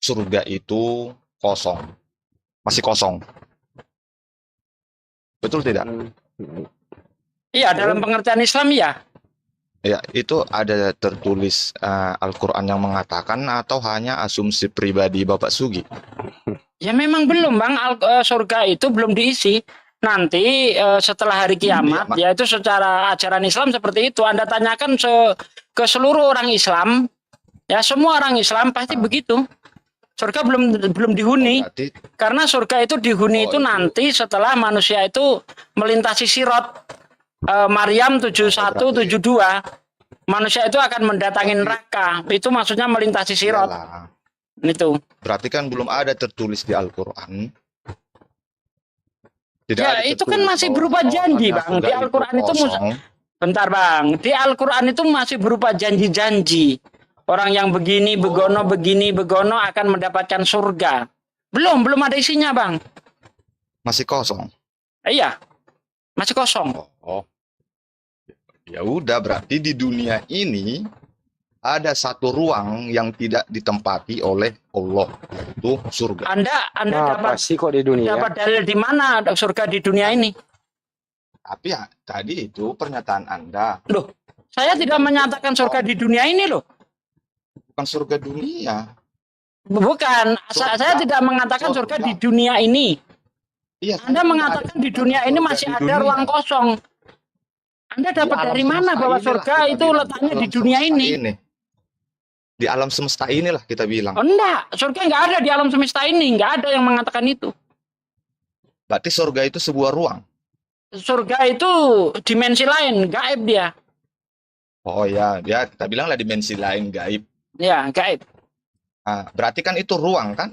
surga itu kosong, masih kosong. Betul tidak? Iya, dalam pengertian Islam ya. Ya, itu ada tertulis Al-Quran yang mengatakan atau hanya asumsi pribadi Bapak Sugi? Ya memang belum Bang, surga itu belum diisi. Nanti setelah hari kiamat, Iya, yaitu secara ajaran Islam seperti itu. Anda tanyakan ke seluruh orang Islam, ya semua orang Islam pasti begitu. Surga belum dihuni. berarti Karena surga itu dihuni itu nanti setelah manusia itu melintasi Sirat. Maryam 7172. Manusia itu akan mendatangi neraka. Itu maksudnya melintasi Sirat. iyalah. Itu. Berarti kan belum ada tertulis di Al-Quran. Tidak Ya, ada itu kan tertulis masih bahwa berupa janji, hanya Bang. surga Di itu Al-Quran itu kosong. bentar, Bang. Di Al-Quran itu masih berupa janji-janji. Orang yang begini, begono akan mendapatkan surga. Belum ada isinya, Bang. Masih kosong. Iya, masih kosong. Oh, ya udah, berarti di dunia ini ada satu ruang yang tidak ditempati oleh Allah, itu surga. Anda Apa sih kok di dunia? dapat dalil di mana surga di dunia ini? Tapi ya, tadi itu pernyataan Anda, Loh, saya tidak menyatakan surga di dunia ini loh. bukan surga dunia. Bukan, saya tidak mengatakan surga di dunia ini. Iya, Anda mengatakan di dunia ini masih ada ruang kosong. Anda dapat dari mana bahwa surga itu letaknya di dunia ini? Di alam semesta inilah kita bilang. Oh, enggak, surga nggak ada di alam semesta ini, nggak ada yang mengatakan itu. Berarti surga itu sebuah ruang. Surga itu dimensi lain, gaib dia. Oh ya, dia kita bilang lah dimensi lain, gaib. Ya, gaib. Nah, berarti kan itu ruang kan?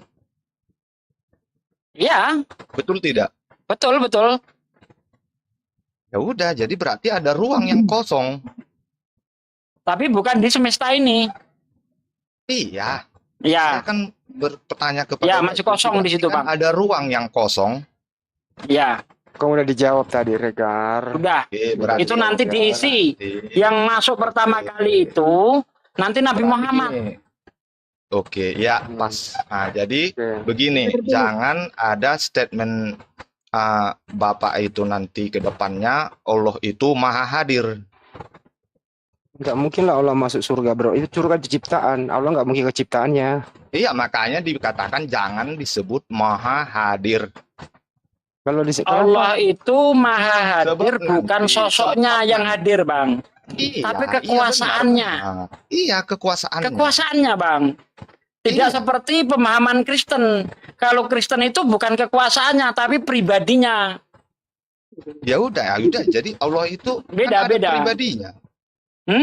Ya, Betul tidak? betul. Ya udah, jadi berarti ada ruang yang kosong. Tapi bukan di semesta ini. Iya. Ya, Saya kan bertanya kepada ya masih kosong di situ, kan Bang. ada ruang yang kosong. Ya, Kau udah dijawab tadi, Regar. udah. Oke, berarti Itu nanti ya, diisi. berarti. Yang masuk pertama kali itu nanti Nabi Berarti Muhammad. gini. Oke, ya pas. Nah, jadi Oke. begini, jangan ada statement Bapak itu nanti ke depannya Allah itu maha hadir. Nggak mungkin lah Allah masuk surga, bro. Itu surga ciptaan. Allah nggak mungkin ke ciptaannya. Iya, makanya dikatakan jangan disebut maha hadir. Kalau di Allah itu maha hadir, Sebab bukan nanti, sosoknya sebab yang nanti. hadir, Bang. Iya, Tapi iya, kekuasaannya. benar. Iya, kekuasaannya. Kekuasaannya, Bang. Tidak Iya. seperti pemahaman Kristen. Kalau Kristen itu bukan kekuasaannya, tapi pribadinya. Ya udah, jadi Allah itu Beda, kan ada beda. pribadinya.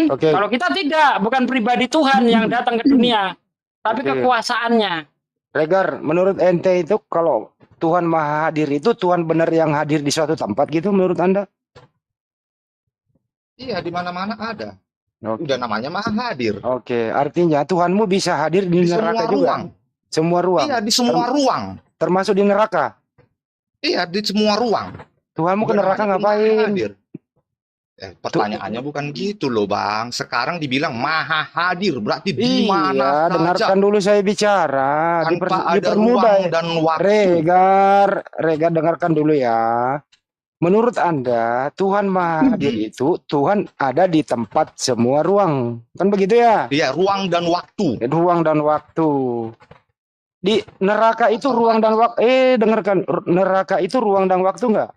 Oke. Kalau kita tidak, bukan pribadi Tuhan yang datang ke dunia, tapi Oke. kekuasaannya. Regar, menurut ente itu kalau Tuhan maha hadir itu Tuhan benar yang hadir di suatu tempat gitu menurut Anda? Iya, di mana-mana ada. Oke. Udah namanya maha hadir. Oke, artinya Tuhanmu bisa hadir di Di semua neraka juga. ruang. Semua ruang. Iya, di semua ruang. Termasuk di neraka. Iya, di semua ruang. Tuhanmu ke Udah neraka namanya maha ngapain? hadir. Pertanyaannya bukan gitu loh, Bang. Sekarang dibilang maha hadir, berarti di mana Iya, saja. dengarkan dulu saya bicara. Tanpa ada Dipermudah ruang ya. dan waktu. Regar, dengarkan dulu ya. Menurut Anda, Tuhan maha hadir itu Tuhan ada di tempat semua ruang. Kan begitu ya? Iya, ruang dan waktu. Ruang dan waktu. Di neraka itu ruang dan waktu. Dengarkan. Neraka itu ruang dan waktu enggak?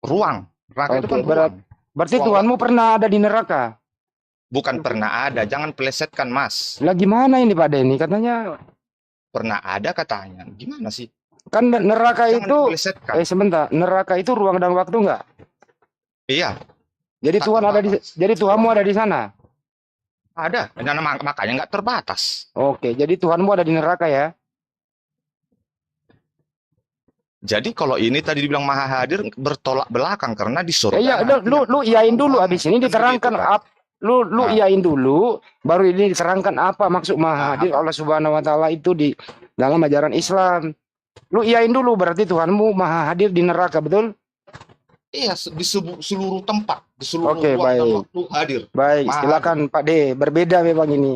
Ruang. Neraka itu Oke, kan ruang. Berarti Ruang Tuhanmu waktu. pernah ada di neraka. Bukan pernah ada, jangan pelesetkan, Mas. Lah gimana ini Pak Denny? Katanya Pernah ada katanya. Gimana sih? kan neraka Jangan itu dipelesetkan. sebentar. Neraka itu ruang dan waktu enggak? Iya, Jadi tak Tuhan ada di terbatas. jadi Tuhanmu ada di sana. ada. Dan makanya nggak terbatas. Oke, jadi Tuhanmu ada di neraka ya. Jadi kalau ini tadi dibilang maha hadir bertolak belakang karena di surga. Iya, nanti lu iyain dulu habis ini kan diterangkan begitu, kan? lu Nah. iyain dulu baru ini diterangkan apa maksud maha hadir Allah Subhanahu wa taala itu di dalam ajaran Islam. Lu iyain dulu berarti Tuhanmu maha hadir di neraka, betul? Iya, di seluruh tempat, di seluruh Oke, ruang dan baik. waktu hadir. Baik, Maha silakan Pak D. Berbeda memang ini.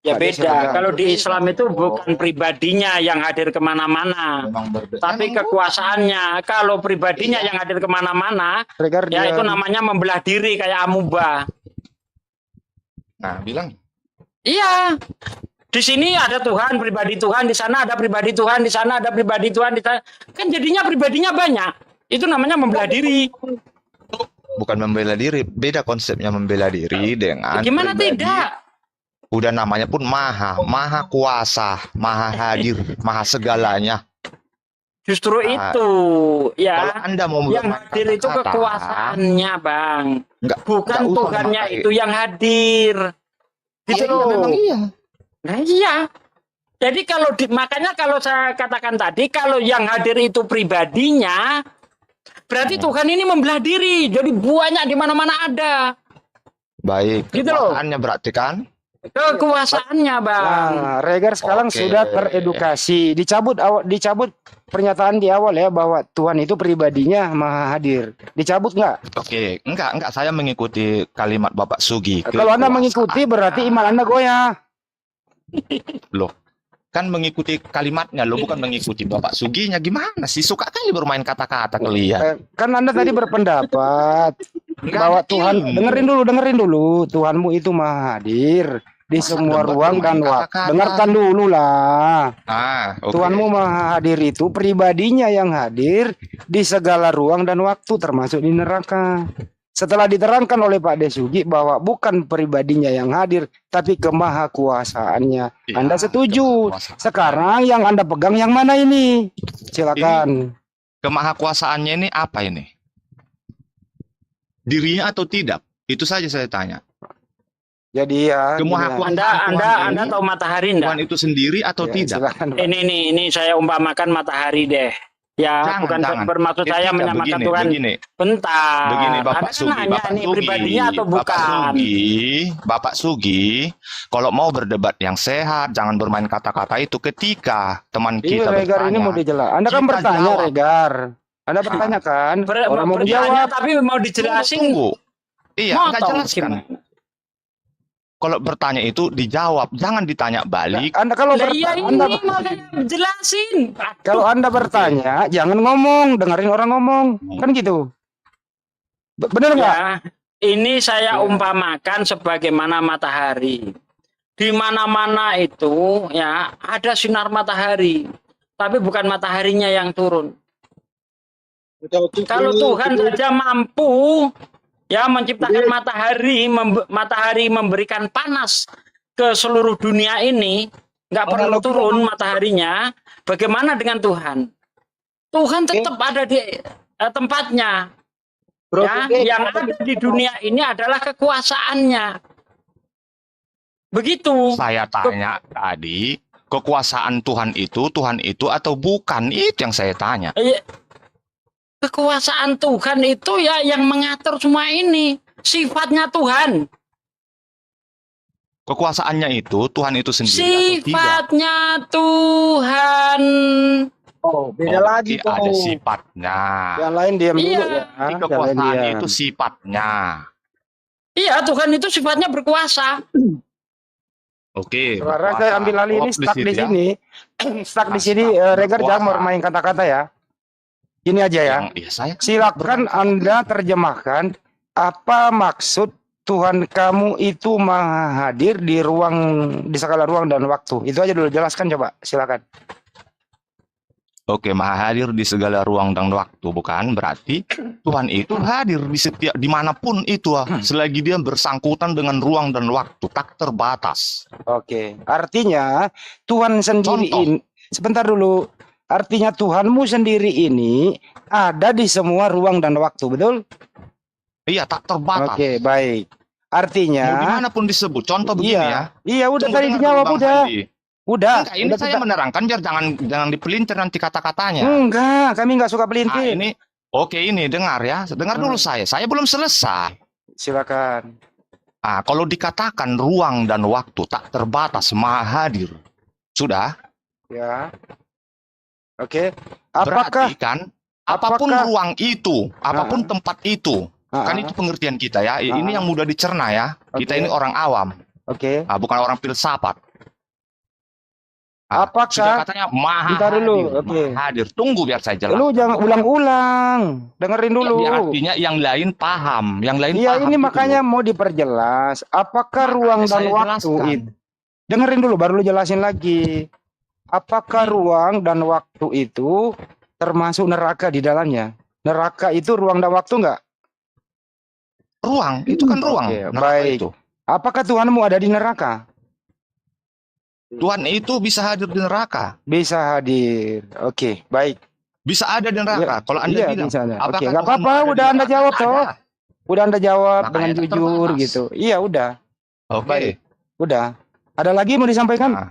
Ya Nggak bisa beda. pegang. Kalau di Islam itu bukan pribadinya yang hadir kemana-mana, Memang berbeda. tapi Memang kekuasaannya. Kalau pribadinya Iya. yang hadir kemana-mana, Regar ya dia itu namanya membelah diri kayak amuba. Nah, bilang Iya. Di sini ada Tuhan, pribadi Tuhan, di sana ada pribadi Tuhan, di sana ada pribadi Tuhan, di sana. Kan jadinya pribadinya banyak. Itu namanya membelah diri. bukan membela diri, beda konsepnya membela diri dengan Gimana pribadi. tidak? Udah namanya pun maha kuasa, maha hadir, maha segalanya. Justru Nah, itu, Kalau ya. Anda mau Yang bermain hadir itu kata-kata, kekuasaannya, Bang. nggak Bukan usah Tuhannya memakai- itu yang hadir. Gitu Iya, loh. memang iya. Nah iya. Jadi makanya kalau saya katakan tadi, kalau yang hadir itu pribadinya, berarti Tuhan ini membelah diri. Jadi banyak di mana-mana ada. Baik, Gitu loh. kekuasaannya berarti kan? Kekuasaannya, Bang. Nah, Regar sekarang Oke. sudah teredukasi. Dicabut pernyataan di awal ya bahwa Tuhan itu pribadinya maha hadir. Dicabut nggak? Oke, enggak, saya mengikuti kalimat Bapak Sugi. Kalau Anda Kekuasaan. mengikuti berarti iman Anda goyah. Loh, kan mengikuti kalimatnya lo, bukan mengikuti Bapak Suginya. Gimana sih? Suka kali bermain kata-kata kalian. Kan Anda tadi berpendapat Enggak bahwa ada Tuhan ilmu. dengerin dulu. Tuhanmu itu maha hadir di Masa semua debat ruang dan bermain waktu. kata-kata? Dengarkan dulu lah. Oke. Tuhanmu maha hadir itu pribadinya yang hadir di segala ruang dan waktu termasuk di neraka. Setelah diterangkan oleh Pak Desugi bahwa bukan pribadinya yang hadir tapi kemahakuasaannya. Iya, Anda setuju? kemahakuasaan. Sekarang yang Anda pegang yang mana ini? Silakan. Kemahakuasaannya ini apa ini? Dirinya atau tidak? Itu saja saya tanya. Jadi ya, gini ya. Kemahakuasaan Anda tahu matahari enggak? Tuhan itu sendiri atau Ya, tidak? silakan, Pak. Ini saya umpamakan matahari deh. Ya, bukan bermaksud saya Ketika menyamakan Tuhan. begini, Bentar. begini Bapak Anda kan Sugi, nanya Bapak nih Sugi, pribadinya atau bukan? Bapak Sugi, kalau mau berdebat yang sehat, jangan bermain kata-kata itu. Ketika teman Ini kita Regar ini bertanya, mau dijelaskan. Anda kan kita bertanya, jawab. Regar. Anda bertanya kan? Orang mau Bertanya menjawab. tapi mau dijelasin. tunggu. Iya, nggak motong jelaskan. gimana? Kalau bertanya itu dijawab, jangan ditanya balik. Anda kalau Lah iya bertanya, ini Anda, mau saya jelasin. kalau Anda bertanya, jangan ngomong, dengerin orang ngomong, kan gitu. Bener nggak? Ya, ini saya Ya. umpamakan sebagaimana matahari. Di mana-mana itu ya ada sinar matahari, tapi bukan mataharinya yang turun. Kalau Tuhan saja mampu ya menciptakan matahari memberikan panas ke seluruh dunia ini, nggak perlu turun mataharinya. Bagaimana dengan Tuhan? Tuhan tetap ada di tempatnya. Ya, yang ada di dunia ini adalah kekuasaannya. Begitu. Saya tanya tadi, kekuasaan Tuhan itu atau bukan? Itu yang saya tanya. Kekuasaan Tuhan itu ya yang mengatur semua ini. Sifatnya Tuhan. Kekuasaannya itu Tuhan itu sendiri atau tidak? Sifatnya Tuhan. Oh, beda Oh, lagi berarti ada tuh. sifatnya. Yang lain diam dulu Iya. ya. Jadi Yang lain kekuasaannya diam. itu sifatnya. Iya, Tuhan itu sifatnya berkuasa. Oke. Suara berkuasa. saya ambil alih ini Oh, stuck di prinsip ya. sini. Stuck di Nah, sini. stuck. Regar jangan Berkuasa. bermain kata-kata ya. Gini aja ya. Ya, saya Silakan Anda terjemahkan apa maksud Tuhan kamu itu maha hadir di segala ruang dan waktu. Itu aja dulu, jelaskan coba. Silakan. Oke, maha hadir di segala ruang dan waktu, bukan? Berarti Tuhan itu hadir di setiap dimanapun itu, selagi dia bersangkutan dengan ruang dan waktu, tak terbatas. Oke. Artinya Tuhan sendiri Contoh. ini, sebentar dulu. Artinya Tuhanmu sendiri ini ada di semua ruang dan waktu, betul? Iya, tak terbatas. Oke, baik. Mau Artinya, dimanapun disebut. Contoh begini ya. iya udah Tunggu, tadi dengar dijawab dulu, Bang udah. Sandi. Udah. Enggak, ini udah saya menerangkan biar jangan dipelintir nanti kata-katanya. Enggak, kami nggak suka Ah, pelintir. ini oke, ini dengar ya. Dengar dulu saya. Saya belum selesai. Silakan. Ah, kalau dikatakan ruang dan waktu tak terbatas, maha hadir. Sudah? Ya. Oke. Apakah Berarti kan apapun ruang itu, apapun tempat itu, kan itu pengertian kita ya. Ini yang mudah dicerna ya. Kita Oke. ini orang awam, Oke. bukan orang filsafat. Sudah Apakah katanya maha Bentar dulu, hadir, oke. maha hadir. Tunggu biar saya jelaskan. lu jangan ulang-ulang, dengerin dulu. Biar artinya yang lain paham, yang lain Iya, paham. ini gitu makanya loh. mau diperjelas. Apakah Makanya ruang dan saya waktu jelaskan. itu? Dengerin dulu, baru lu jelasin lagi. Apakah ruang dan waktu itu termasuk neraka di dalamnya? Neraka itu ruang dan waktu enggak? Ruang, itu kan ruang. Oke, neraka baik. itu. Apakah Tuhanmu ada di neraka? Tuhan itu bisa hadir di neraka. Bisa hadir. Oke, baik. Bisa ada di neraka. Kalau Anda Iya, bilang, bisa ada. apakah Oke, nggak Tuhan apa-apa, ada di udah Anda neraka? jawab toh. Ada. Udah Anda jawab Makanya dengan tak jujur terbatas. gitu. Iya, udah. Oke. Baik. Udah. Ada lagi mau disampaikan? Nah,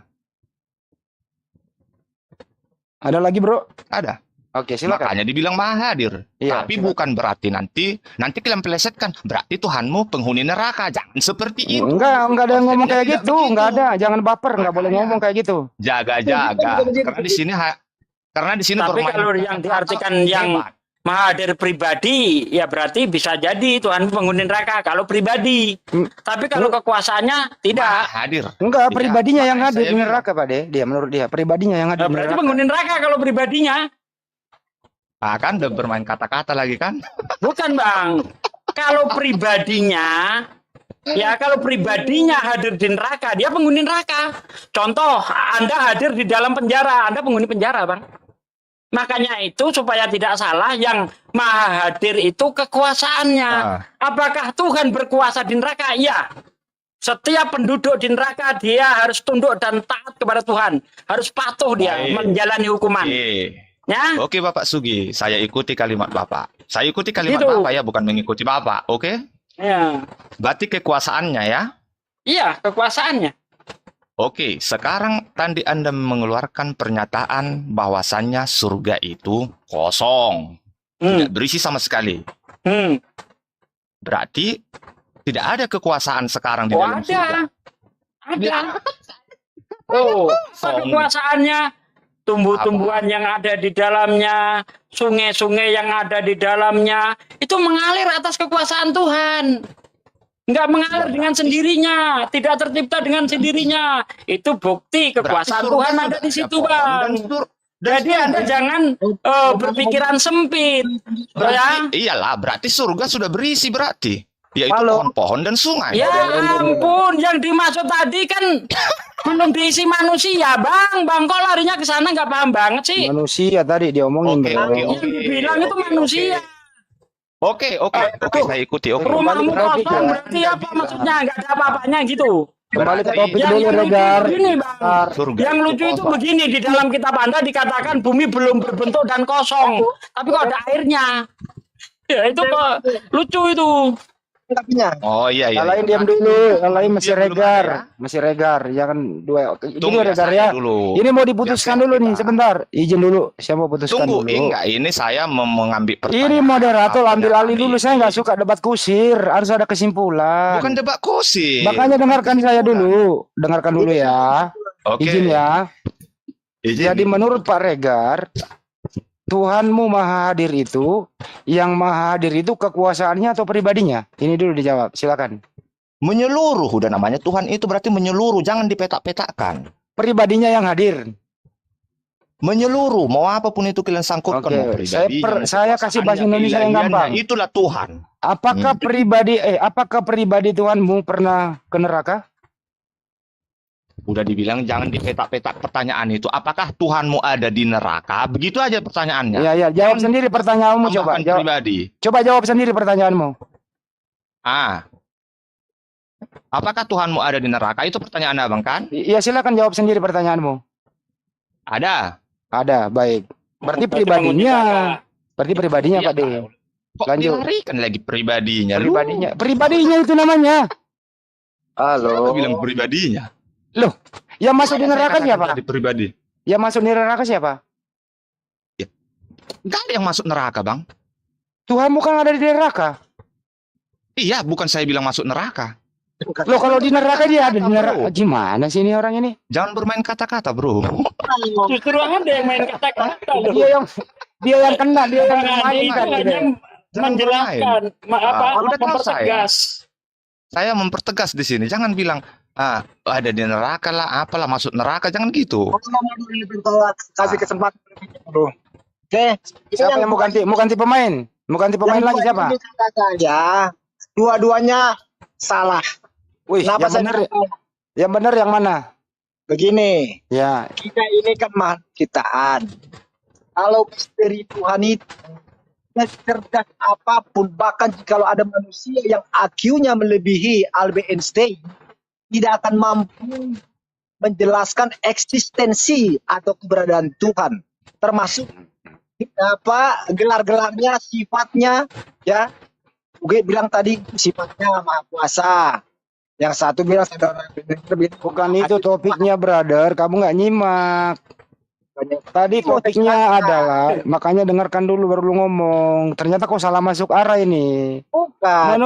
Ada lagi, Bro? ada. Oke, silakan. Makanya dibilang maha hadir. Iya, Tapi silakan. bukan berarti nanti kalian pelesetkan. Berarti Tuhanmu penghuni neraka. Jangan seperti itu. Enggak ada yang ngomong kayak Konsepnya gitu, tidak enggak begitu. ada. Jangan baper, enggak boleh Makanya. ngomong kayak gitu. Jaga-jaga. Karena di sini Tapi bermain kalau yang diartikan yang hebat. maha hadir pribadi, ya berarti bisa jadi Tuhan penghuni neraka kalau pribadi. Tapi kalau kekuasaannya tidak. Maha hadir. Enggak, Tidak, pribadinya yang makanya hadir saya di bilang. neraka, Pak De. Dia menurut dia pribadinya yang hadir Nah, di berarti neraka. penghuni neraka kalau pribadinya. Ah, kan udah bermain kata-kata lagi kan? Bukan Bang. Kalau pribadinya, ya kalau pribadinya hadir di neraka, dia penghuni neraka. Contoh, Anda hadir di dalam penjara, Anda penghuni penjara Bang. Makanya itu supaya tidak salah, yang maha hadir itu kekuasaannya. Apakah Tuhan berkuasa di neraka? Iya. Setiap penduduk di neraka dia harus tunduk dan taat kepada Tuhan. Harus patuh dia Baik. menjalani hukuman. Ya. Oke Bapak Sugi, saya ikuti kalimat Bapak. Saya ikuti kalimat Gitu. Bapak ya, bukan mengikuti Bapak. Oke? Ya. Berarti kekuasaannya ya. Iya, kekuasaannya. Oke, sekarang tadi Anda mengeluarkan pernyataan bahwasannya surga itu kosong, tidak berisi sama sekali. Berarti tidak ada kekuasaan sekarang di Oh, dalam surga. ada. Oh, kekuasaannya, tumbuh-tumbuhan yang ada di dalamnya, sungai-sungai yang ada di dalamnya, itu mengalir atas kekuasaan Tuhan. Enggak mengalir dengan sendirinya, tidak tercipta dengan sendirinya. Itu bukti kekuasaan Berarti Tuhan surga ada di sudah situ, ada pohon Bang. dan Jadi Anda jangan berpikiran sempit. Ya. berarti, iyalah, berarti surga sudah berisi berarti. Yaitu Halo. pohon-pohon dan sungai. Ya ampun, yang dimaksud tadi kan belum diisi manusia, Bang. Bang kok larinya ke sana nggak paham banget sih. Manusia tadi diomongin. Oke, Bro. oke, Yang dibilang itu manusia. Oke, saya ikuti. Oke. Rumahmu Kembali ke topik, kosong ya. berarti apa maksudnya? Nggak ada apa-apanya gitu. Kembali ke Berarti- topik Yang dulu, lucu Regar. begini, Bang. Surga Yang lucu itu kosong. begini, di dalam kitab Anda dikatakan bumi belum berbentuk dan kosong, tapi kok ada airnya. Ya itu kok lucu itu. Oh iya. Yang lain diam dulu, yang lain masih Dia belum Regar, ada ya? masih Regar. Jangan dua. Ini Tunggu Regar saya ya. dulu. Ini mau diputuskan Biar dulu nih, kita- sebentar. Izin dulu, saya mau putuskan Tunggu, dulu. enggak, ini saya mengambil pertanyaan. Ini moderator Apa ambil yang alih kami- dulu. Saya nggak suka debat kusir, harus ada kesimpulan. Bukan debat kursi. Makanya dengarkan saya dulu, dengarkan dulu ya. Oke. Izin ya. Izin. Jadi menurut Pak Regar, Tuhanmu maha hadir itu, yang maha hadir itu kekuasaannya atau pribadinya? Ini dulu dijawab, silakan. Menyeluruh, udah namanya Tuhan itu berarti menyeluruh, jangan dipetak-petakkan. Pribadinya yang hadir. Menyeluruh, mau apapun itu kalian sangkutkan, Oke, mau pribadi, saya kasih bahasa Indonesia yang gampang. Itulah Tuhan. Apakah pribadi Tuhanmu pernah ke neraka? Udah dibilang jangan dipetak-petak pertanyaan itu. Apakah Tuhanmu ada di neraka? Begitu aja pertanyaannya. Ya, jawab sendiri pertanyaanmu, coba. Tambahkan pribadi. Coba jawab sendiri pertanyaanmu. Apakah Tuhanmu ada di neraka? Itu pertanyaan abang kan? Ya, silakan jawab sendiri pertanyaanmu. Ada. Ada, baik. Berarti Berarti penghuni pribadinya, neraka. berarti pribadinya Iya, Pak De. Kok Lanjut. dilarikan lagi pribadinya? Lu Pribadinya itu namanya. Lu bilang pribadinya. Yang masuk di neraka Saya katakan siapa? tadi pribadi. Yang masuk di neraka siapa? Gak ada yang masuk neraka, Bang. Tuhan bukan ada di neraka. Iya, bukan saya bilang masuk neraka. Loh, kalau di neraka dia ada di Bro. neraka. Gimana sih ini orang ini? Jangan bermain kata-kata, bro. Justru Anda yang main kata-kata loh. Dia yang kena, dia yang Jangan, main itu kan. hanya menjelaskan, udah tahu mempertegas. Saya mempertegas di sini. Jangan bilang Ada di neraka lah, apalah masuk neraka, jangan gitu. Kasih kesempatan dulu. Oke, Siapa yang mau ganti? Mau ganti pemain? Mau ganti pemain lagi siapa? Ya, dua-duanya salah. Wih, Kenapa yang benar, yang benar yang mana? Begini, Ya, kita ini kan makhluk ciptaan. Kalau misteri Tuhan itu cerdas apapun, bahkan kalau ada manusia yang IQ-nya melebihi Albert Einstein, tidak akan mampu menjelaskan eksistensi atau keberadaan Tuhan, termasuk apa gelar-gelarnya, sifatnya, ya. Gue bilang tadi sifatnya maha kuasa. Yang satu bilang saudara bukan itu topiknya, brother. Kamu nggak nyimak. Tadi topiknya adalah, makanya dengarkan dulu baru lu ngomong. Ternyata kau salah masuk arah ini. bukan.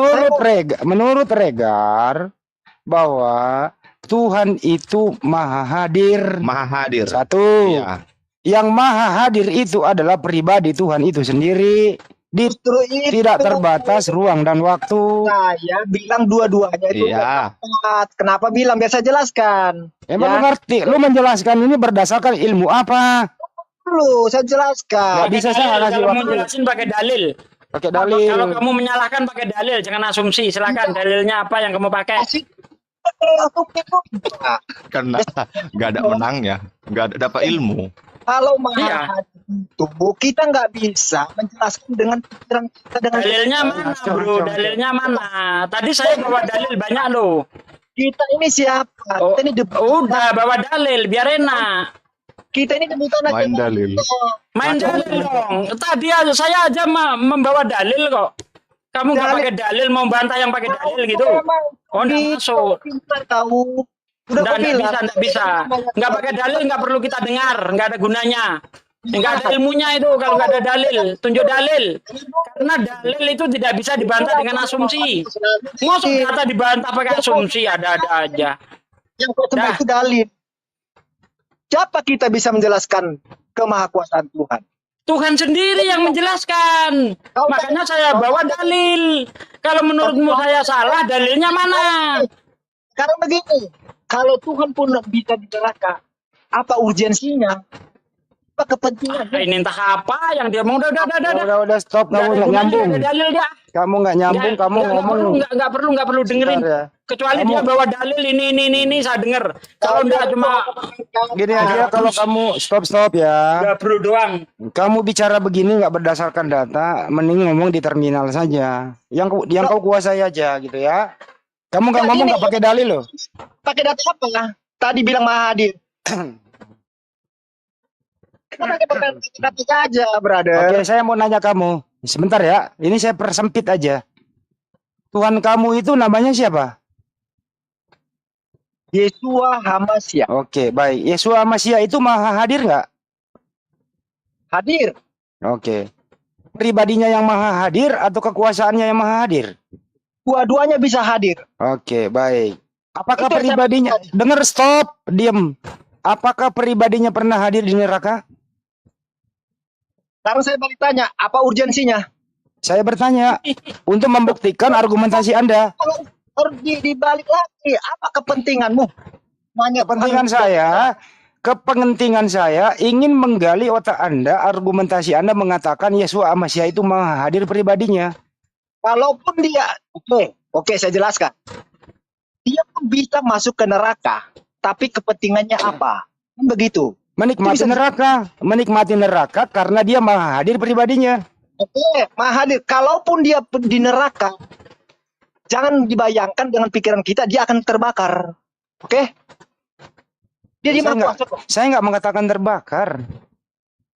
Menurut Regar, bahwa Tuhan itu maha hadir. Maha hadir. Satu. Iya. Yang maha hadir itu adalah pribadi Tuhan itu sendiri. Justru itu Tidak terbatas ruang dan waktu. saya bilang dua-duanya itu Iya. tepat. Kenapa bilang? Biasa jelaskan. Emang Ya. lu ngerti? Lu menjelaskan ini berdasarkan ilmu apa? Dulu saya Nggak jelaskan. bisa saya ngasih Kalau mau waktu. jelasin pakai dalil. Pakai dalil. Kalau kamu menyalahkan pakai dalil, jangan asumsi. Silakan dalilnya apa yang kamu pakai. Karena nggak ada menangnya, nggak ada dapat ilmu. Kalau Iya. maha itu kita nggak bisa menjelaskan dengan pikiran kita dengan Dalilnya mana, bro? Dalilnya mana? Tadi saya bawa dalil banyak loh. kita ini siapa? Oh, Kita ini debutan. udah bawa dalil biar enak. Kita ini debutan aja. Main dalil. Main dalil dong. Tadi aja saya aja membawa dalil kok. Kamu nggak Dalil. pakai dalil, mau bantah yang pakai dalil gitu. Oh, nggak masuk. Pintar tahu. Udah Nggak kau bilang. bisa, nggak bisa. Nggak pakai dalil, nggak perlu kita dengar. Nggak ada gunanya. Nggak ada ilmunya itu kalau nggak ada dalil. Tunjuk dalil. Karena dalil itu tidak bisa dibantah dengan asumsi. Masuk kata dibantah pakai asumsi, ada-ada aja. Yang pertama Dah. itu dalil. Siapa kita bisa menjelaskan kemahakuasaan Tuhan? Tuhan sendiri yang menjelaskan. Makanya saya bawa dalil. Kalau menurutmu saya salah, dalilnya mana? Sekarang begini, kalau Tuhan pun bisa di neraka, apa urgensinya? Apa kepentingannya? Ini entah apa yang dia mau. Udah, stop. Nggak Kamu ada nggak gunanya, nyambung. nggak ada dalil dia. Kamu nggak nyambung. Kamu ngomong. Nggak perlu dengerin. Bentar ya. Kecuali Kamu- dia bawa dalil ini saya denger. Kalau enggak cuma Gini aja, kalau kamu stop ya. nggak perlu doang. Kamu bicara begini nggak berdasarkan data, mending ngomong di terminal saja. Yang kau kuasai aja gitu ya. Kamu nggak ngomong nggak pakai dalil loh. Pakai data apa? Tadi bilang maha hadir. Kita pakai data saja, brother. Oke, saya mau nanya kamu. Sebentar ya. Ini saya persempit aja. Tuhan kamu itu namanya siapa? Yesua Hamasya Oke, baik. Yesus Masia itu maha hadir nggak? hadir. Oke. Pribadinya yang maha hadir atau kekuasaannya yang maha hadir? Dua-duanya bisa hadir. Oke, baik. Apakah Itu pribadinya... Dengar, stop. Diam. Apakah pribadinya pernah hadir di neraka? Sekarang saya balik tanya, apa urgensinya? Saya bertanya untuk membuktikan argumentasi Anda. Harus dibalik lagi. Apa kepentinganmu? Kepentingan saya ingin menggali otak Anda, argumentasi Anda mengatakan Yesus Masia itu maha hadir pribadinya. Walaupun dia, oke, saya jelaskan. Dia pun bisa masuk ke neraka, tapi kepentingannya apa? Kan begitu. Menikmati Itu bisa- neraka karena dia maha hadir pribadinya. Oke, maha hadir. Kalaupun dia di neraka, jangan dibayangkan dengan pikiran kita dia akan terbakar. Oke? Dia di mana? Saya nggak mengatakan terbakar.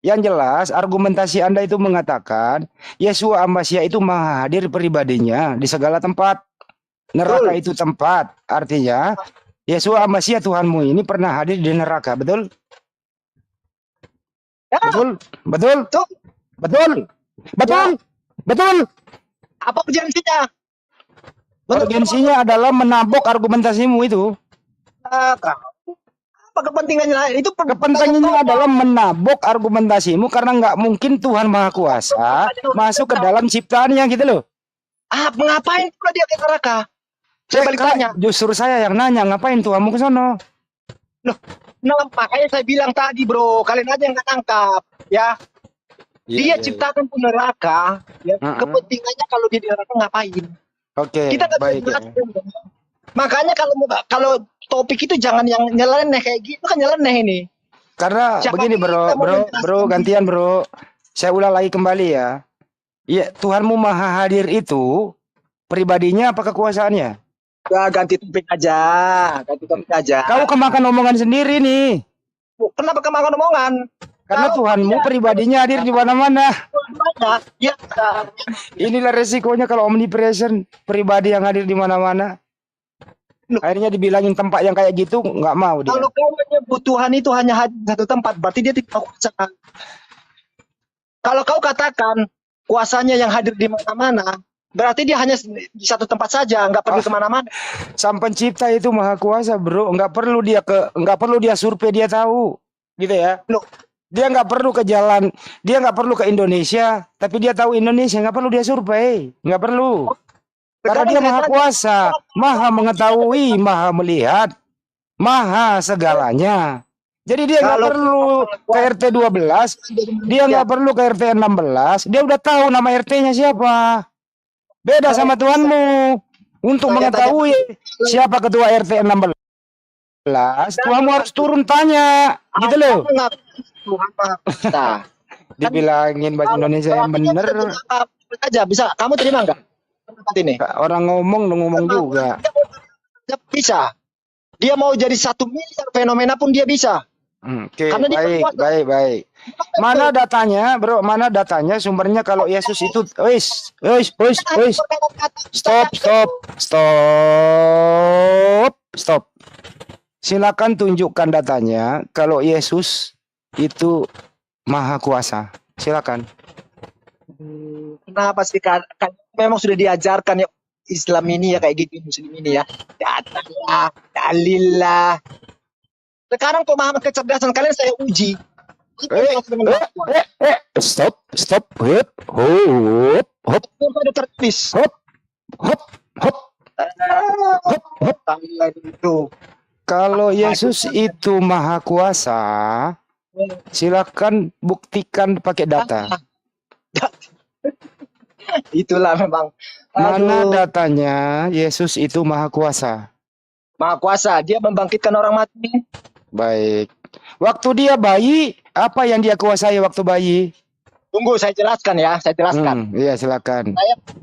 Yang jelas argumentasi Anda itu mengatakan Yesus Masia itu maha hadir pribadinya di segala tempat. Neraka itu tempat. Artinya Yesus Masia Tuhanmu ini pernah hadir di neraka, betul? Ya. Betul. Apa urgensinya? Urgensinya adalah menabok argumentasimu itu. Apa kepentingannya? Itu Kepentingannya adalah menabok argumentasimu karena nggak mungkin Tuhan Maha Kuasa masuk ke dalam ciptaannya gitu loh. ngapain pula dia ke neraka? Saya balik Kak, tanya. justru saya yang nanya, ngapain Tuhanmu ke sono? Nah, makanya saya bilang tadi, bro, kalian aja yang nggak nangkap, ya. Dia ciptakan pun neraka, ya. Kepentingannya kalau dia di neraka ngapain? Oke, Kita nggak bisa baik ya. jelaskan. Makanya kalau topik itu jangan yang nyeleneh kayak gitu, kan nyeleneh ini. Karena Siapa begini kita mau bro, menjelaskan? gantian bro. Saya ulang lagi kembali ya. Iya, Tuhanmu maha hadir itu pribadinya apa kekuasaannya? Ya, ganti topik aja, Kau kemakan omongan sendiri nih. Kenapa kemakan omongan? Karena Kalau Tuhanmu pribadinya hadir di mana-mana. dua-duanya, ya, Inilah resikonya kalau omnipresent, pribadi yang hadir di mana-mana. Loh. Akhirnya dibilangin tempat yang kayak gitu nggak mau dia. kalau kau menyebut Tuhan itu hanya hadir di satu tempat, berarti dia tidak kuasa. Kalau kau katakan kuasanya yang hadir di mana-mana, berarti dia hanya di satu tempat saja, nggak perlu kemana-mana. Sang pencipta itu maha kuasa bro, nggak perlu dia survei dia tahu, gitu ya. Loh. Dia nggak perlu ke jalan, dia nggak perlu ke Indonesia, tapi dia tahu Indonesia, nggak perlu dia survei, nggak perlu. Karena dia maha kuasa, maha mengetahui, maha melihat, maha segalanya. Jadi dia nggak Kalau- perlu ke RT 12, dia nggak perlu ke RT 16, dia udah tahu nama RT-nya siapa. Beda sama Tuhanmu. Untuk Saya mengetahui siapa ketua RT 16, Tuhanmu harus turun tanya, gitu loh. Kamu ngaku Tuhan Maha Kuasa. Dibilangin bahasa Indonesia yang bener, Aja bisa, kamu terima nggak? Tempat ini. orang ngomong juga. Dia bisa. Dia mau jadi 1 miliar fenomena pun dia bisa. Oke, Karena dia baik, berkuasa. baik. Mana datanya, bro? Mana datanya? Sumbernya kalau Yesus itu, wis. Stop. Silakan tunjukkan datanya kalau Yesus itu maha kuasa. Silakan. Kenapa sih kan memang sudah diajarkan ya Islam ini ya kayak gitu, Muslim ini ya. Datanglah, dalillah. Sekarang pemahaman kecerdasan kalian saya uji. Itu yang sebenarnya Stop. Hop. ada tertulis. Hop. Kalian itu. Kalau Yesus itu maha kuasa, silakan buktikan pakai data. Itulah memang. Mana Aduh, datanya Yesus itu maha kuasa? Maha Kuasa, dia membangkitkan orang mati. Baik. Waktu dia bayi, apa yang dia kuasai waktu bayi? Tunggu saya jelaskan ya, saya jelaskan. Iya, silakan.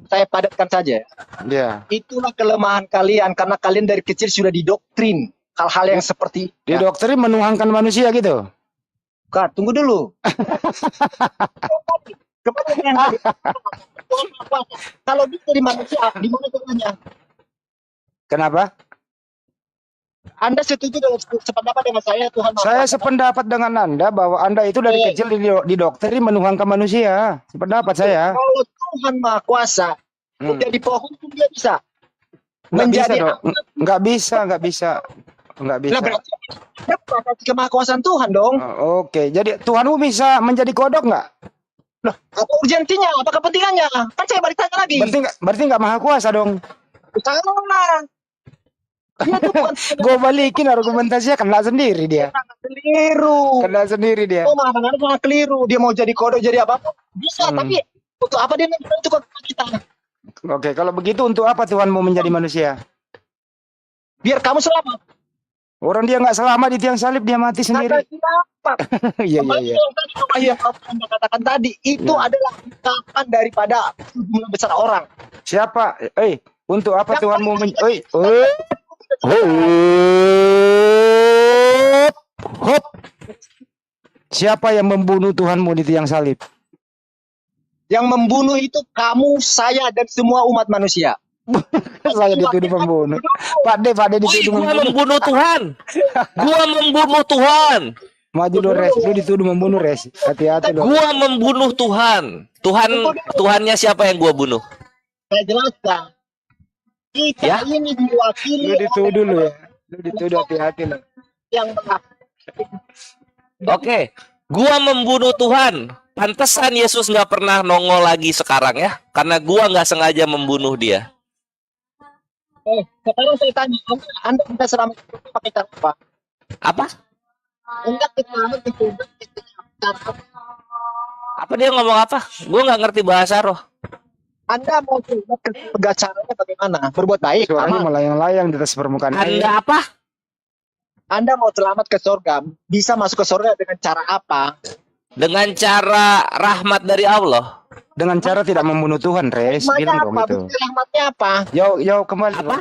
Saya padatkan saja. Iya. Itulah kelemahan kalian karena kalian dari kecil sudah didoktrin hal-hal yang seperti Di dokter menuhankan manusia gitu. Kak, tunggu dulu. Kepada yang tadi. Kalau bisa di manusia, di mana caranya? Kenapa? Anda setuju dengan sependapat dengan saya Tuhan Maha Saya Kuasa? sependapat dengan Anda bahwa Anda itu dari kecil di dokter menuhankan manusia. Sependapat saya. Kalau Tuhan Maha Kuasa menjadi pohon pun dia bisa. Nggak bisa, Menjadi dong. Nggak bisa. Nggak bisa. Lah berarti kemahakuasaan Tuhan dong. Oh, oke, jadi Tuhanmu bisa menjadi kodok nggak? Loh, apa urgensinya? Apa kepentingannya? Kan saya balik tanya lagi. Berarti nggak maha kuasa dong. Salah. Dia tuh bukan Gue balikin argumentasinya kena sendiri dia. keliru. Kena sendiri dia. Oh, malah sangat keliru. Dia mau jadi kodok jadi apa? Bisa, tapi untuk apa dia nanti itu kita? Oke, kalau begitu untuk apa Tuhan mau menjadi manusia? Biar kamu selamat. Orang dia nggak selamat di tiang salib, dia mati Kata sendiri. siapa? Iya. Yang Anda katakan tadi itu adalah ungkapan daripada jumlah besar orang. Siapa? Untuk apa Tuhan mau Hop. Siapa yang membunuh Tuhanmu di tiang salib? Yang membunuh itu kamu, saya, dan semua umat manusia. Saya dituduh pembunuh. Pak D dituduh Gua membunuh. membunuh Tuhan. Gua membunuh Tuhan. Maju lu res, lu dituduh membunuh res. Hati-hati lu. Gua membunuh Tuhan. Tuhannya siapa yang gua bunuh? Saya jelaskan. Kita Ya. ini diwakili Lu dituduh lu ya. Lu dituduh, hati-hati lu. yang Oke, gua membunuh Tuhan. Pantesan Yesus nggak pernah nongol lagi sekarang ya, karena gua nggak sengaja membunuh dia. Sekarang saya tanya, Anda minta selamat ke surga pakai cara apa? Apa? Anda selamat ke surga pakai cara apa? Apa dia ngomong apa? Gue nggak ngerti bahasa roh. Anda mau selamat ke surga caranya bagaimana? Berbuat baik, Suaranya aman. melayang-layang di atas permukaan air. Anda apa? Anda mau selamat ke surga, bisa masuk ke surga dengan cara apa? Dengan cara rahmat dari Allah. Dengan cara tidak membunuh Tuhan, Res. Rahmatnya Bilang dong apa? itu. Bukti rahmatnya apa? Jauh kembali. Apa?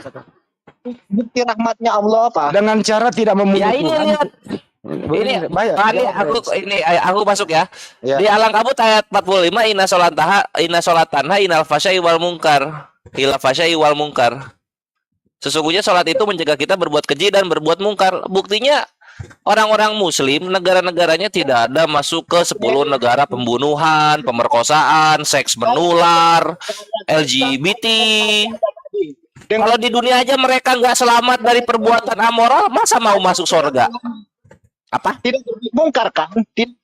Bukti rahmatnya Allah apa? Dengan cara tidak membunuh Ya ini Tuhan. lihat. Ini Bayar. Ini aku masuk ya. Ya. Di Alang Kabut ayat 45 inna sholatanha inal fasyai wal munkar. Ila fasyai wal munkar. Sesungguhnya sholat itu mencegah kita berbuat keji dan berbuat mungkar. Buktinya orang-orang muslim negara-negaranya tidak ada masuk ke 10 negara pembunuhan, pemerkosaan, seks menular, LGBT. Kalau di dunia aja mereka nggak selamat dari perbuatan amoral, masa mau masuk surga? Apa? Tidak mungkar kan?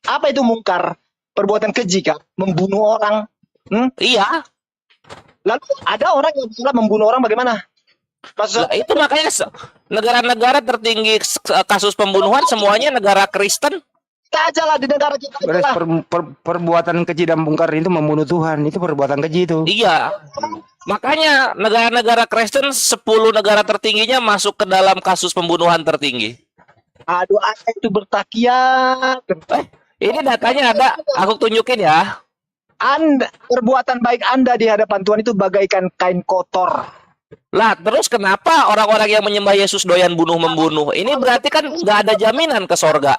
Apa itu mungkar? Perbuatan keji kan? Membunuh orang. Iya. Lalu ada orang yang salah membunuh orang bagaimana? Maksud Lah, itu makanya negara-negara tertinggi kasus pembunuhan semuanya negara Kristen. kita aja lah di negara kita aja Res, lah. perbuatan keji dan bungkar itu membunuh Tuhan. Itu perbuatan keji itu. Iya. Makanya negara-negara Kristen 10 negara tertingginya masuk ke dalam kasus pembunuhan tertinggi. Aduh, Anda itu bertakiat. Ini datanya ada, aku tunjukin ya. Anda, perbuatan baik Anda di hadapan Tuhan itu bagaikan kain kotor. Lah, terus kenapa orang-orang yang menyembah Yesus doyan bunuh-membunuh? Ini berarti kan nggak ada jaminan ke sorga.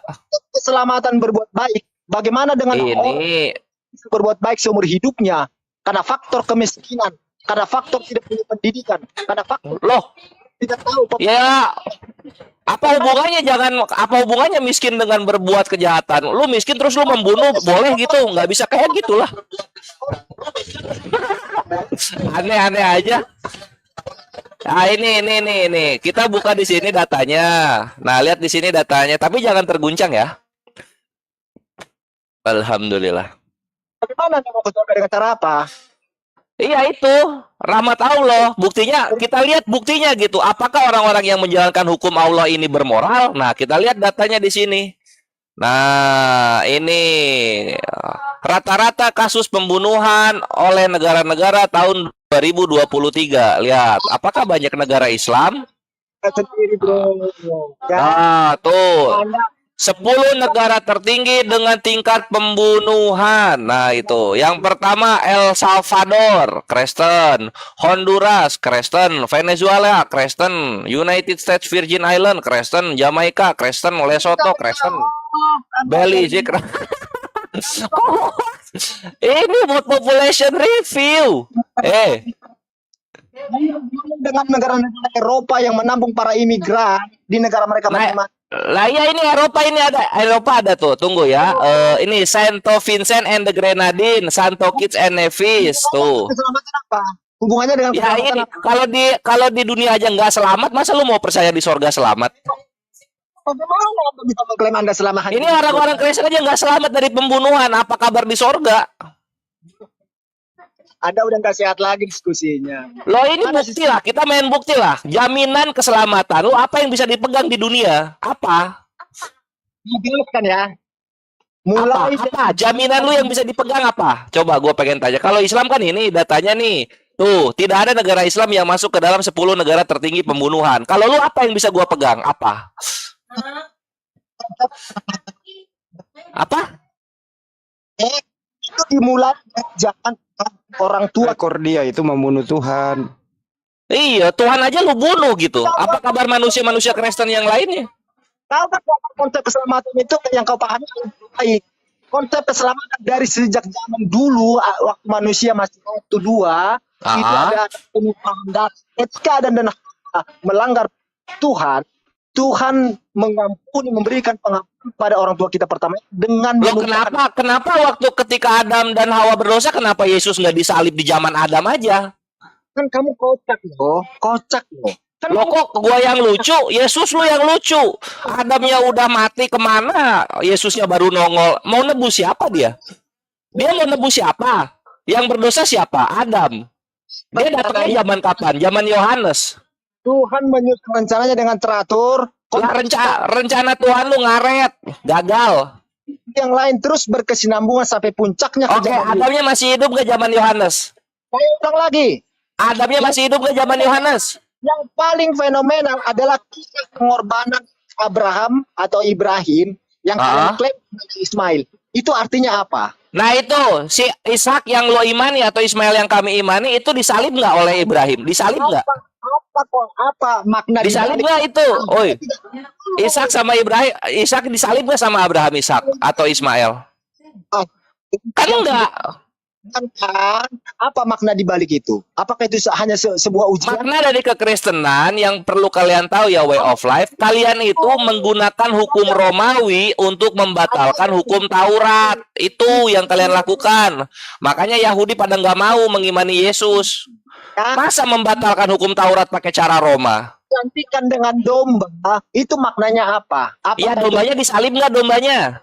Keselamatan berbuat baik. Bagaimana dengan orang Ini, yang berbuat baik seumur hidupnya? Karena faktor kemiskinan, karena faktor tidak punya pendidikan, karena faktor loh, tidak tahu. ya apa hubungannya miskin dengan berbuat kejahatan? Lu miskin terus lu membunuh, boleh gitu? Nggak bisa kayak gitulah. Aneh-aneh aja. Nah, ini. Kita buka di sini datanya. Nah, lihat di sini datanya, tapi jangan terguncang ya. Alhamdulillah. Bagaimana Anda mau ke surga dengan cara apa? Iya itu, rahmat Allah. Buktinya, kita lihat buktinya gitu. Apakah orang-orang yang menjalankan hukum Allah ini bermoral? Nah, kita lihat datanya di sini. Nah, ini rata-rata kasus pembunuhan oleh negara-negara tahun 2023. Lihat, apakah banyak negara Islam? Sendiri, bro. Ya, Nah, tuh. Anda 10 negara tertinggi dengan tingkat pembunuhan. Nah, itu. Yang pertama El Salvador, Kristen. Honduras, Kristen. Venezuela, Kristen. United States Virgin Island, Kristen. Jamaika, Kristen. Lesotho, Kristen. Belize, ini buat population review. dengan negara-negara Eropa yang menampung para imigran di negara mereka Nah, masing-masing. lah ya ini Eropa ada tuh. Tunggu ya. Ini Santo Vincent and the Grenadines, Santo Kitts and Nevis tuh. Keselamatan apa? Hubungannya dengan Ya keselamatan ini apa? kalau di dunia aja nggak selamat, masa lu mau percaya di sorga selamat? Bagaimana Anda bisa mengklaim Anda selamat hanya Ini orang-orang Kristen aja nggak selamat dari pembunuhan. Apa kabar di sorga? Anda udah nggak sehat lagi diskusinya. Loh ini bukti lah, kita main bukti lah. Jaminan keselamatan. Lu apa yang bisa dipegang di dunia? Apa? Dijelaskan ya. Apa? Mulai Apa? Jaminan lu yang bisa dipegang apa? Coba gue pengen tanya. Kalau Islam kan ini datanya nih. Tuh, tidak ada negara Islam yang masuk ke dalam 10 negara tertinggi pembunuhan. Kalau lu apa yang bisa gue pegang? Apa? Apa? itu dimulai dari zaman orang tua. Rekor dia itu membunuh Tuhan. Iya, Tuhan aja lu bunuh gitu. Apa kabar manusia-manusia Kristen yang lainnya? Tahu kan konsep keselamatan itu yang kau pahami baik. Konsep keselamatan dari sejak zaman dulu waktu manusia masih satu dua itu ada penumpang dan ketika dan melanggar Tuhan, Tuhan mengampuni, memberikan pengampunan pada orang tua kita pertama dengan Loh, kenapa waktu ketika Adam dan Hawa berdosa, kenapa Yesus nggak disalib di zaman Adam aja? kan kamu kocak loh, Kan Loh kok gua yang lucu, Yesus lu yang lucu. Adamnya udah mati kemana, Yesusnya baru nongol. Mau nebus siapa dia? Dia mau nebus siapa? Yang berdosa siapa? Adam. Dia datangnya zaman kapan? Zaman Yohanes. Tuhan menyusun rencananya dengan teratur. Lah, rencana Tuhan lu ngaret, gagal. Yang lain terus berkesinambungan sampai puncaknya ke Oke, zaman Adamnya masih hidup ke zaman Yohanes? Saya ulang lagi. Adamnya masih hidup ke zaman Yohanes? Yang paling fenomenal adalah kisah pengorbanan Abraham atau Ibrahim yang kalian klaim Ismail. Itu artinya apa? Nah itu, si Ishak yang lo imani atau Ismail yang kami imani itu disalib nggak oleh Ibrahim? Disalib nggak? Apa makna Disalib dibalik- nggak itu? Oi, Ishak sama Ibrahim, Ishak disalib nggak sama Abraham Ishak atau Ismail? Kan enggak. Kan, apa makna di balik itu? Apakah itu hanya sebuah ujian? Makna dari kekristenan yang perlu kalian tahu ya, way of life, kalian itu menggunakan hukum Romawi untuk membatalkan hukum Taurat. Itu yang kalian lakukan. Makanya Yahudi pada nggak mau mengimani Yesus. Masa membatalkan hukum Taurat pakai cara Roma? Gantikan dengan domba. Itu maknanya apa? Ya, dombanya disalib nggak dombanya?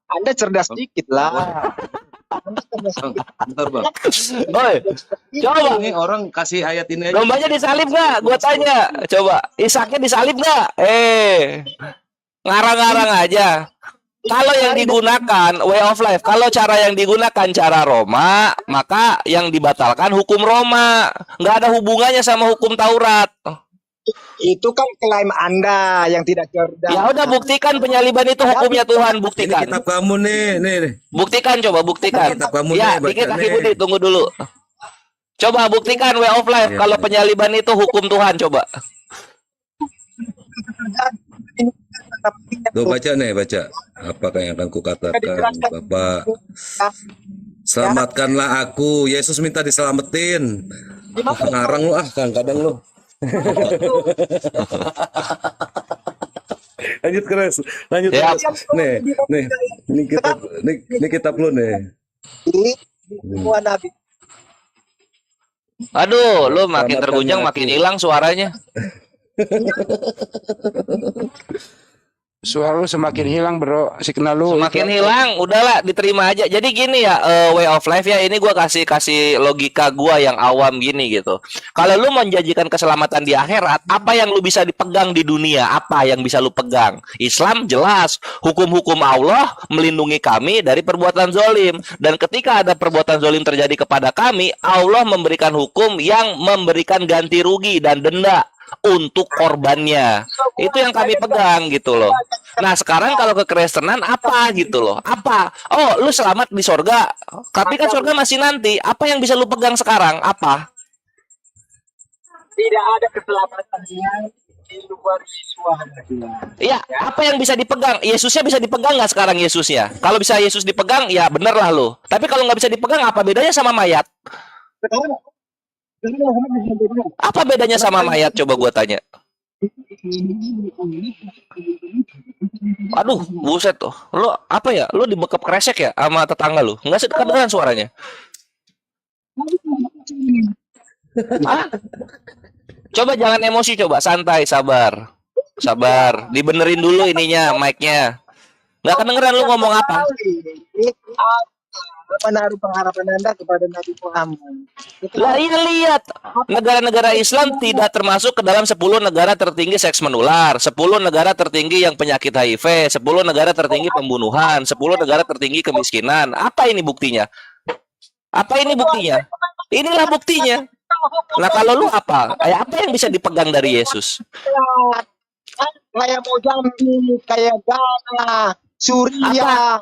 Anda cerdas dikit lah. Bentar bang, Oi, coba. ini orang kasih ayat ini aja. Dombanya disalib nggak? Gue tanya. Coba, Ishaknya disalib nggak? Ngarang-ngarang aja. Kalau yang digunakan way of life, kalau cara yang digunakan cara Roma, maka yang dibatalkan hukum Roma. Nggak ada hubungannya sama hukum Taurat. Itu kan klaim Anda yang tidak cerdas. Ya udah, buktikan penyaliban itu hukumnya Tuhan, Ini buktikan. kitab kamu nih. Buktikan, coba buktikan. Kitab kamu Ya, nih, baca dikit Kaki nih. Budi, tunggu dulu. Coba buktikan way of life Iya, kalau iya. penyaliban itu hukum Tuhan, coba. Tuh baca nih, baca. Apakah yang akan kukatakan, Bapak? Selamatkanlah aku. Yesus minta diselamatin. Ngarang lu kadang lu. Lanjut keras, lanjut Ya. terus. Nih, ini kitab lu nih. Semua nabi. Aduh, lu makin Selamatkan terguncang, aku. makin hilang suaranya. Suara lu semakin hilang bro, signal lu. Makin hilang, udahlah diterima aja. Jadi gini ya, way of life ya, ini gua kasih logika gua yang awam gini gitu. Kalau lu menjanjikan keselamatan di akhirat, apa yang lu bisa dipegang di dunia? Apa yang bisa lu pegang? Islam jelas, hukum-hukum Allah melindungi kami dari perbuatan zolim. Dan ketika ada perbuatan zolim terjadi kepada kami, Allah memberikan hukum yang memberikan ganti rugi dan denda untuk korbannya. Itu yang kami pegang gitu loh. Nah sekarang kalau kekristenan apa gitu loh? Apa? Oh, lu selamat di sorga, tapi kan sorga masih nanti. Apa yang bisa lu pegang sekarang? Apa? Tidak ada keselamatan di luar Yesus. Iya, apa yang bisa dipegang? Yesusnya bisa dipegang nggak sekarang Yesusnya? Kalau bisa Yesus dipegang, ya bener lah lu. Tapi kalau nggak bisa dipegang, apa bedanya sama mayat? Apa bedanya sama mayat? Coba gua tanya. Aduh, buset tuh. Lu apa ya? Lu dibekap kresek ya sama tetangga lu? Enggak kedengeran suaranya. Hah? Coba jangan emosi, coba santai, sabar. Sabar, dibenerin dulu ininya, mic-nya. Nggak kedengeran lu ngomong apa? Menaruh pengharapan Anda kepada Nabi Muhammad. Lah iya, lihat, negara-negara Islam tidak termasuk ke dalam 10 negara tertinggi seks menular, 10 negara tertinggi yang penyakit HIV, 10 negara tertinggi pembunuhan, 10 negara tertinggi kemiskinan. Apa ini buktinya? Apa ini buktinya? Inilah buktinya. Nah kalau lu apa? Apa yang bisa dipegang dari Yesus? Kayak Mozambik, kayak Ghana, Suriah,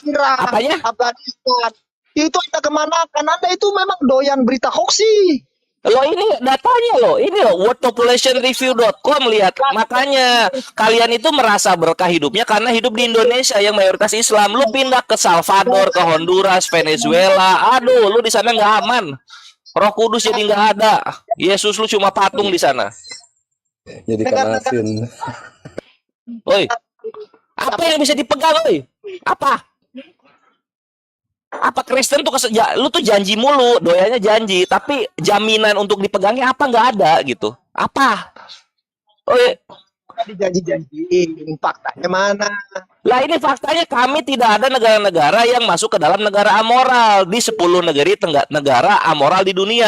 Irak, Apanya? Afghanistan. Itu Anda kemana? Kan Anda itu memang doyan berita hoaxi. Lo ini datanya lo, ini lo worldpopulationreview.com, lihat. Makanya kalian itu merasa berkah hidupnya karena hidup di Indonesia yang mayoritas Islam. Lu pindah ke Salvador, ke Honduras, Venezuela. Aduh, lu di sana nggak aman. Roh Kudus jadi nggak ada. Yesus lu cuma patung di sana. Jadi kanasin. Oi, apa yang bisa dipegang, oi? Apa? Apa Kristen tuh lu tuh janji mulu, doyanya janji, tapi jaminan untuk dipegangnya apa nggak ada gitu. Apa? Oi, Tadi janji-janjiin, faktanya mana? lah ini faktanya kami tidak ada negara-negara yang masuk ke dalam negara amoral di 10 negara amoral di dunia.